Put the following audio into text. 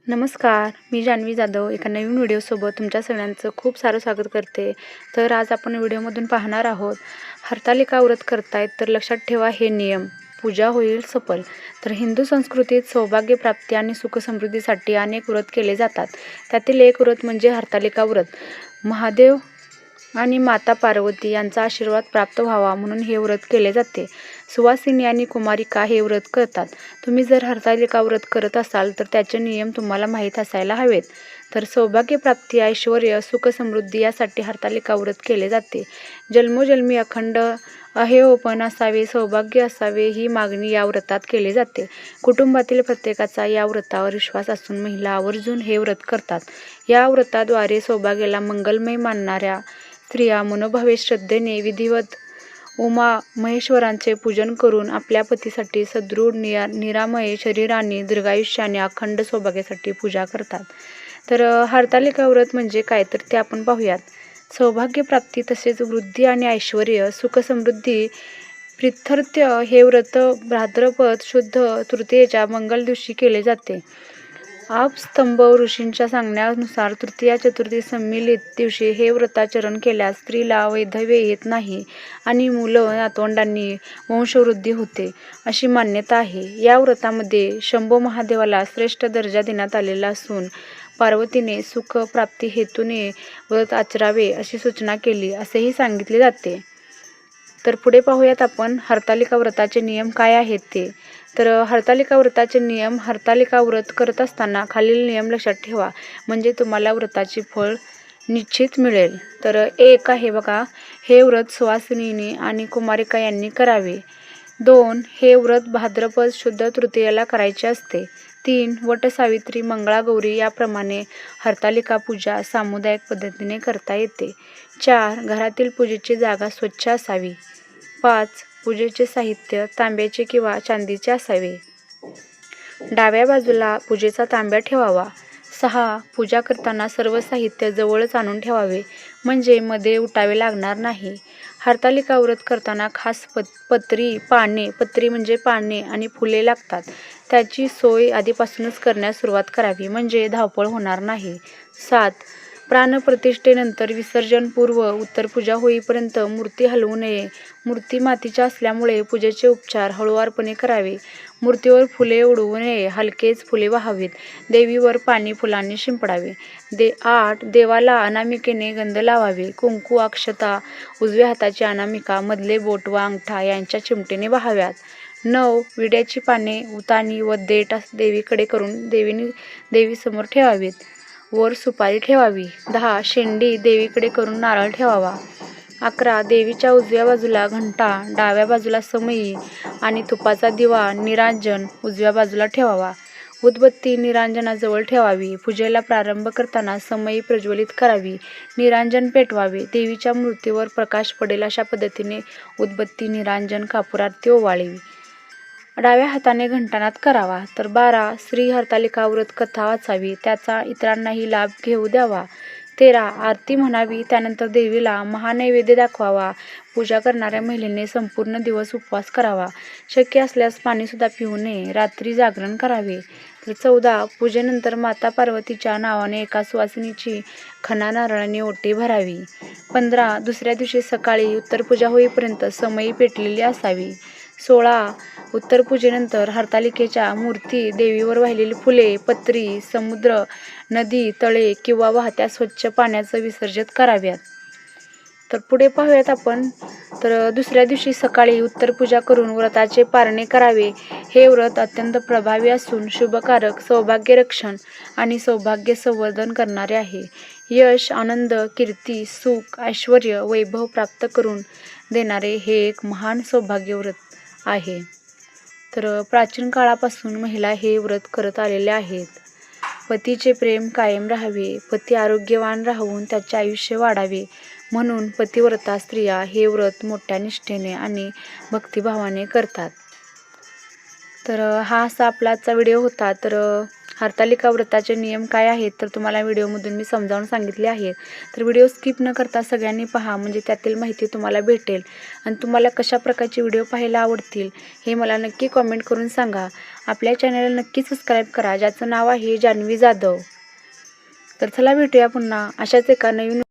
नमस्कार, मी जान्हवी जाधव एका नवीन व्हिडिओसोबत तुमच्या सगळ्यांचं खूप सारं स्वागत करते. तर आज आपण व्हिडिओमधून पाहणार आहोत, हरतालिका व्रत करतायत तर लक्षात ठेवा हे नियम, पूजा होईल सफल. तर हिंदू संस्कृतीत सौभाग्य प्राप्ती आणि सुखसमृद्धीसाठी अनेक व्रत केले जातात. त्यातील एक व्रत म्हणजे हरतालिका व्रत. महादेव आणि माता पार्वती यांचा आशीर्वाद प्राप्त व्हावा म्हणून हे व्रत केले जाते. सुवासिनी आणि कुमारिका हे व्रत करतात. तुम्ही जर हरतालिका व्रत करत असाल तर त्याचे नियम तुम्हाला माहीत असायला हवेत. तर सौभाग्य प्राप्ती, ऐश्वर्य, सुख समृद्धी यासाठी हरतालिका व्रत केले जाते. जन्मोजन्मी अखंड अहेयपण असावे, सौभाग्य असावे ही मागणी या व्रतात केली जाते. कुटुंबातील प्रत्येकाचा या व्रतावर विश्वास असून महिला आवर्जून हे व्रत करतात. या व्रताद्वारे सौभाग्याला मंगलमय मानणाऱ्या स्त्रिया मनोभावे श्रद्धेने विधिवत उमा महेश्वरांचे पूजन करून आपल्या पतीसाठी सदृढ निरामय शरीराने दीर्घायुष्याने अखंड सौभाग्यासाठी पूजा करतात. तर हरतालिका व्रत म्हणजे काय तर ते आपण पाहूयात. सौभाग्य प्राप्ती तसेच वृद्धी आणि ऐश्वर्य, सुखसमृद्धी प्रित्यर्थ हे व्रत भाद्रपद शुद्ध तृतीयेच्या मंगल दिवशी केले जाते. आपस्तंभ ऋषींच्या सांगण्यानुसार तृतीया चतुर्थी सम्मिलित दिवशी हे व्रताचरण केल्यास स्त्रीला वैधव्य येत नाही आणि मुलं नातवंडांनी वंशवृद्धी होते अशी मान्यता आहे. या व्रतामध्ये शंभो महादेवाला श्रेष्ठ दर्जा देण्यात आलेला असून पार्वतीने सुख प्राप्ती हेतूने व्रत आचरावे अशी सूचना केली असेही सांगितले जाते. तर पुढे पाहूयात आपण हरतालिका व्रताचे नियम काय आहेत ते. तर हरतालिका व्रताचे नियम, हरतालिका व्रत करत असताना खालील नियम लक्षात ठेवा म्हणजे तुम्हाला व्रताचे फळ निश्चित मिळेल. तर एक आहे बघा, हे व्रत सुवासिनी आणि कुमारिका यांनी करावे. 2. हे व्रत भाद्रपद शुद्ध तृतीयेला करायचे असते. 3. वटसावित्री, मंगळागौरी याप्रमाणे हरतालिका पूजा सामुदायिक पद्धतीने करता येते. 4. घरातील पूजेची जागा स्वच्छ असावी. 5. पूजेचे साहित्य तांब्याचे किंवा चांदीचे असावे. डाव्या बाजूला पूजेचा तांब्या ठेवावा. 6. पूजा करताना सर्व साहित्य जवळच आणून ठेवावे म्हणजे मध्ये उठावे लागणार नाही. हरतालिका व्रत करताना खास पत्री म्हणजे पाने आणि फुले लागतात. त्याची सोय आधीपासूनच करण्यास सुरुवात करावी म्हणजे धावपळ होणार नाही. 7. प्राणप्रतिष्ठेनंतर विसर्जनपूर्व उत्तर पूजा होईपर्यंत मूर्ती हलवू नये. मूर्ती मातीच्या असल्यामुळे पूजेचे उपचार हळूवारपणे करावे. मूर्तीवर फुले उडवू नये, हलकेच फुले वाहावीत. देवीवर पाणी फुलांनी शिंपडावे. 8. देवाला अनामिकेने गंध लावावे. कुंकू, अक्षता, उजव्या हाताची अनामिका, मधले बोट व अंगठा यांच्या चिमटेने वाहाव्यात. 9. विड्याची पाने, उतानी व देठ देवीकडे करून देवीसमोर ठेवावीत. वर सुपारी ठेवावी. 10. शेंडी देवीकडे करून नारळ ठेवावा. 11. देवीच्या उजव्या बाजूला घंटा, डाव्या बाजूला समई आणि तुपाचा दिवा निरांजन उजव्या बाजूला ठेवावा. उदबत्ती निरांजनाजवळ ठेवावी. पूजेला प्रारंभ करताना समई प्रज्वलित करावी. निरांजन पेटवावे. देवीच्या मूर्तीवर प्रकाश पडेल अशा पद्धतीने उदबत्ती, निरांजन, कापूरारती ओवाळावी. डाव्या हाताने घंटानाद करावा. तर 12. श्री हरतालिका व्रत कथा वाचावी, त्याचा इतरांनाही लाभ घेऊ द्यावा. 13. आरती म्हणावी, त्यानंतर देवीला महानैवेद्य दाखवावा. पूजा करणाऱ्या महिलेने संपूर्ण दिवस उपवास करावा. शक्य असल्यास पाणीसुद्धा पिऊ नये. रात्री जागरण करावे. तर 14. पूजेनंतर माता पार्वतीच्या नावाने एका सुवासिनीची खणा नारळाने ओटी भरावी. 15. दुसऱ्या दिवशी सकाळी उत्तर पूजा होईपर्यंत समई पेटलेली असावी. 16. उत्तर पूजेनंतर हरतालिकेच्या मूर्ती, देवीवर वाहिलेली फुले, पत्री, समुद्र, नदी, तळे किंवा वाहत्या स्वच्छ पाण्याचं विसर्जन कराव्यात. तर पुढे पाहूयात आपण. तर दुसऱ्या दिवशी सकाळी उत्तर पूजा करून व्रताचे पारणे करावे. हे व्रत अत्यंत प्रभावी असून शुभकारक, सौभाग्य रक्षण आणि सौभाग्य संवर्धन करणारे आहे. यश, आनंद, कीर्ती, सुख, ऐश्वर्य, वैभव प्राप्त करून देणारे हे एक महान सौभाग्य व्रत आहे. तर प्राचीन काळापासून महिला हे व्रत करत आलेल्या आहेत. पतीचे प्रेम कायम राहावे, पती आरोग्यवान राहून त्याचे आयुष्य वाढावे म्हणून पतिव्रता स्त्रिया हे व्रत मोठ्या निष्ठेने आणि भक्तिभावाने करतात. तर हा असा आपला आजचा व्हिडिओ होता. तर हरतालिका व्रताचे नियम काय आहेत तर तुम्हाला व्हिडिओमधून मी समजावून सांगितले आहे. तर व्हिडिओ स्किप न करता सगळ्यांनी पहा, म्हणजे त्यातील माहिती तुम्हाला भेटेल. आणि तुम्हाला कशा प्रकारचे व्हिडिओ पाहायला आवडतील हे मला नक्की कॉमेंट करून सांगा. आपल्या चॅनलला नक्की सबस्क्राईब करा, ज्याचं नाव आहे जान्हवी जाधव. तर चला भेटूया पुन्हा अशाच एका नवीन